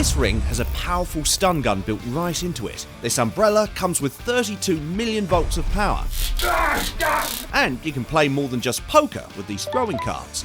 This ring has a powerful stun gun built right into it. This umbrella comes with 32 million volts of power. And you can play more than just poker with these throwing cards.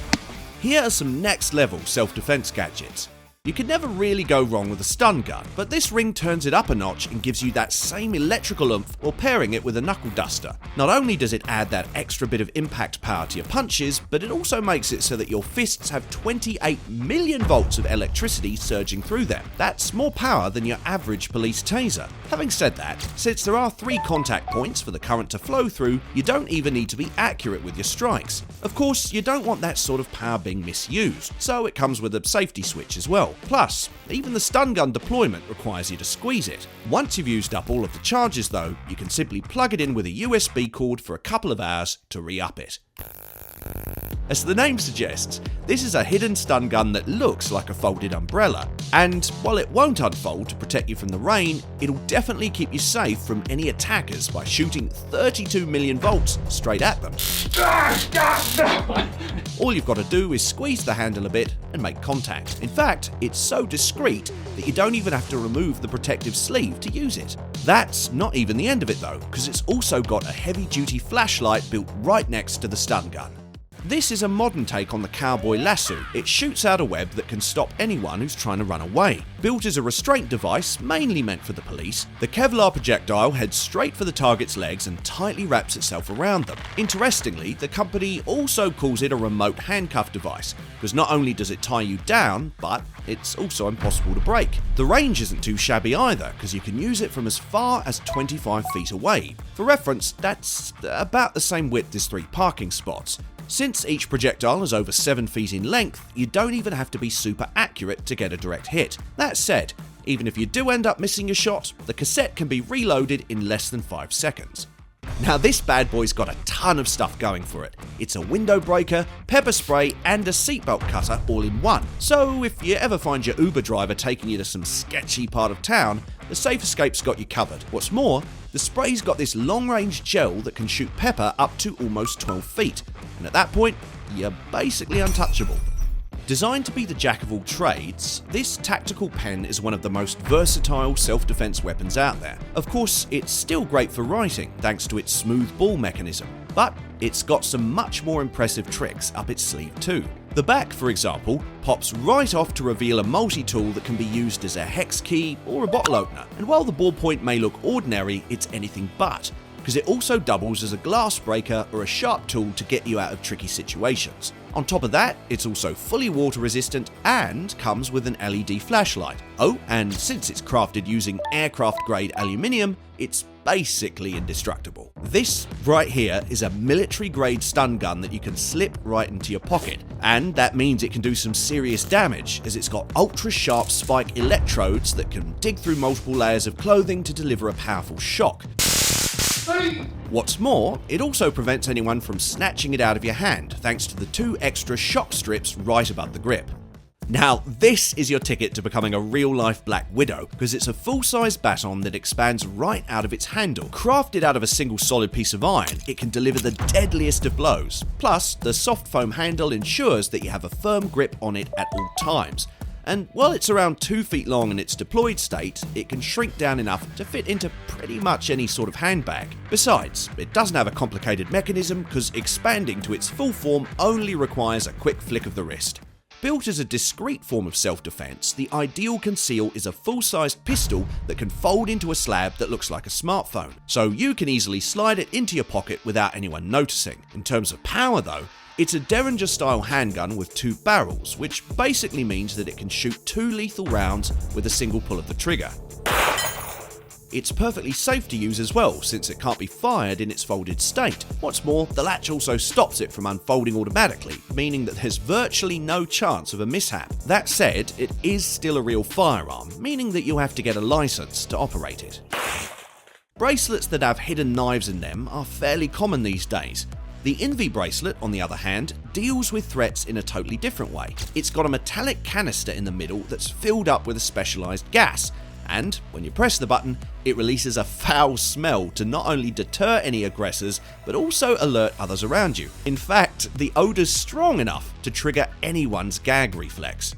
Here are some next level self-defense gadgets. You can never really go wrong with a stun gun, but this ring turns it up a notch and gives you that same electrical oomph while pairing it with a knuckle duster. Not only does it add that extra bit of impact power to your punches, but it also makes it so that your fists have 28 million volts of electricity surging through them. That's more power than your average police taser. Having said that, since there are 3 contact points for the current to flow through, you don't even need to be accurate with your strikes. Of course, you don't want that sort of power being misused, so it comes with a safety switch as well. Plus, even the stun gun deployment requires you to squeeze it. Once you've used up all of the charges though, you can simply plug it in with a USB cord for a couple of hours to re-up it. As the name suggests, this is a hidden stun gun that looks like a folded umbrella, and while it won't unfold to protect you from the rain, it'll definitely keep you safe from any attackers by shooting 32 million volts straight at them. All you've got to do is squeeze the handle a bit and make contact. In fact, it's so discreet that you don't even have to remove the protective sleeve to use it. That's not even the end of it though, because it's also got a heavy-duty flashlight built right next to the stun gun. This is a modern take on the cowboy Lasso. It shoots out a web that can stop anyone who's trying to run away. Built as a restraint device, mainly meant for the police, the Kevlar projectile heads straight for the target's legs and tightly wraps itself around them. Interestingly, the company also calls it a remote handcuff device, because not only does it tie you down, but it's also impossible to break. The range isn't too shabby either, because you can use it from as far as 25 feet away. For reference, that's about the same width as 3 parking spots. Since each projectile is over 7 feet in length, you don't even have to be super accurate to get a direct hit. That said, even if you do end up missing your shot, the cassette can be reloaded in less than 5 seconds. Now this bad boy's got a ton of stuff going for it. It's a window breaker, pepper spray and a seatbelt cutter all in one. So if you ever find your Uber driver taking you to some sketchy part of town, the Safe Escape's got you covered. What's more, the spray's got this long-range gel that can shoot pepper up to almost 12 feet, and at that point, you're basically untouchable. Designed to be the jack of all trades, this tactical pen is one of the most versatile self-defense weapons out there. Of course, it's still great for writing thanks to its smooth ball mechanism, but it's got some much more impressive tricks up its sleeve too. The back, for example, pops right off to reveal a multi-tool that can be used as a hex key or a bottle opener. And while the ballpoint may look ordinary, it's anything but, because it also doubles as a glass breaker or a sharp tool to get you out of tricky situations. On top of that, it's also fully water resistant and comes with an LED flashlight. Oh, and since it's crafted using aircraft grade aluminium, it's basically indestructible. This right here is a military grade stun gun that you can slip right into your pocket, and that means it can do some serious damage as it's got ultra sharp spike electrodes that can dig through multiple layers of clothing to deliver a powerful shock. What's more, it also prevents anyone from snatching it out of your hand thanks to the 2 extra shock strips right above the grip. Now, this is your ticket to becoming a real-life Black Widow, because it's a full-size baton that expands right out of its handle. Crafted out of a single solid piece of iron, it can deliver the deadliest of blows. Plus, the soft foam handle ensures that you have a firm grip on it at all times. And while it's around 2 feet long in its deployed state, it can shrink down enough to fit into pretty much any sort of handbag. Besides, it doesn't have a complicated mechanism because expanding to its full form only requires a quick flick of the wrist. Built as a discreet form of self-defense, the ideal Conceal is a full-sized pistol that can fold into a slab that looks like a smartphone, so you can easily slide it into your pocket without anyone noticing. In terms of power though, it's a Derringer-style handgun with 2 barrels, which basically means that it can shoot 2 lethal rounds with a single pull of the trigger. It's perfectly safe to use as well, since it can't be fired in its folded state. What's more, the latch also stops it from unfolding automatically, meaning that there's virtually no chance of a mishap. That said, it is still a real firearm, meaning that you'll have to get a license to operate it. Bracelets that have hidden knives in them are fairly common these days. The Envy bracelet, on the other hand, deals with threats in a totally different way. It's got a metallic canister in the middle that's filled up with a specialised gas, and when you press the button, it releases a foul smell to not only deter any aggressors, but also alert others around you. In fact, the odour's strong enough to trigger anyone's gag reflex.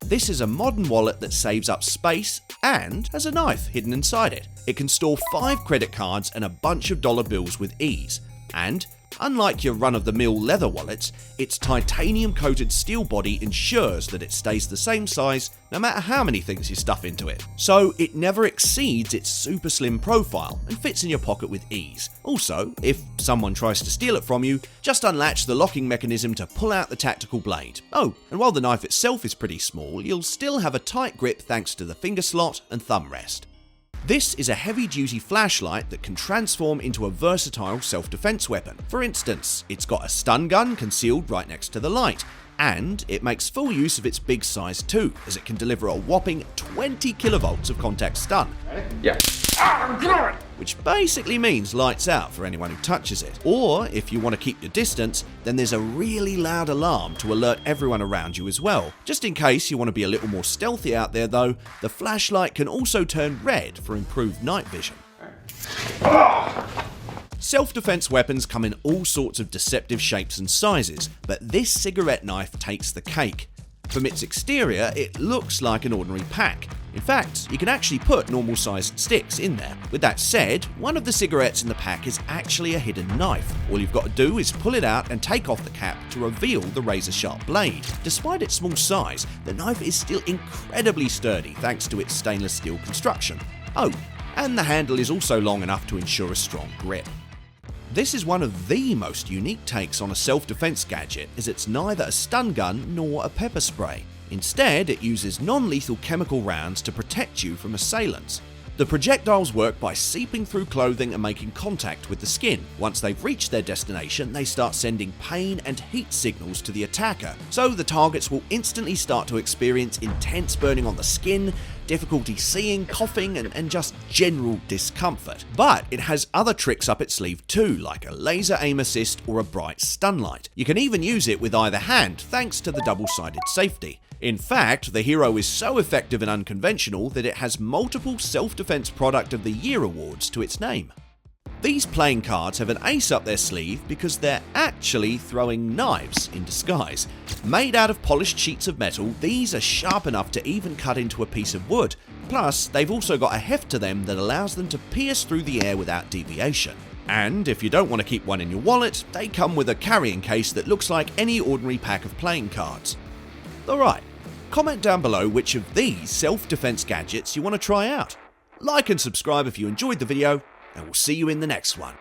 This is a modern wallet that saves up space and has a knife hidden inside it. It can store 5 credit cards and a bunch of dollar bills with ease. And unlike your run-of-the-mill leather wallets, its titanium-coated steel body ensures that it stays the same size no matter how many things you stuff into it. So it never exceeds its super slim profile and fits in your pocket with ease. Also, if someone tries to steal it from you, just unlatch the locking mechanism to pull out the tactical blade. Oh, and while the knife itself is pretty small, you'll still have a tight grip thanks to the finger slot and thumb rest. This is a heavy-duty flashlight that can transform into a versatile self-defense weapon. For instance, it's got a stun gun concealed right next to the light, and it makes full use of its big size too, as it can deliver a whopping 20 kilovolts of contact stun. Yeah. Which basically means lights out for anyone who touches it. Or, if you want to keep your distance, then there's a really loud alarm to alert everyone around you as well. Just in case you want to be a little more stealthy out there though, the flashlight can also turn red for improved night vision. Self-defense weapons come in all sorts of deceptive shapes and sizes, but this cigarette knife takes the cake. From its exterior, it looks like an ordinary pack. In fact, you can actually put normal-sized sticks in there. With that said, one of the cigarettes in the pack is actually a hidden knife. All you've got to do is pull it out and take off the cap to reveal the razor-sharp blade. Despite its small size, the knife is still incredibly sturdy thanks to its stainless steel construction. Oh, and the handle is also long enough to ensure a strong grip. This is one of the most unique takes on a self-defense gadget, as it's neither a stun gun nor a pepper spray. Instead, it uses non-lethal chemical rounds to protect you from assailants. The projectiles work by seeping through clothing and making contact with the skin. Once they've reached their destination, they start sending pain and heat signals to the attacker, so the targets will instantly start to experience intense burning on the skin, difficulty seeing, coughing, and just general discomfort. But it has other tricks up its sleeve too, like a laser aim assist or a bright stun light. You can even use it with either hand thanks to the double-sided safety. In fact, the hero is so effective and unconventional that it has multiple Self-Defense Product of the Year awards to its name. These playing cards have an ace up their sleeve because they're actually throwing knives in disguise. Made out of polished sheets of metal, these are sharp enough to even cut into a piece of wood. Plus, they've also got a heft to them that allows them to pierce through the air without deviation. And if you don't want to keep one in your wallet, they come with a carrying case that looks like any ordinary pack of playing cards. Alright, comment down below which of these self-defense gadgets you want to try out. Like and subscribe if you enjoyed the video, and we'll see you in the next one.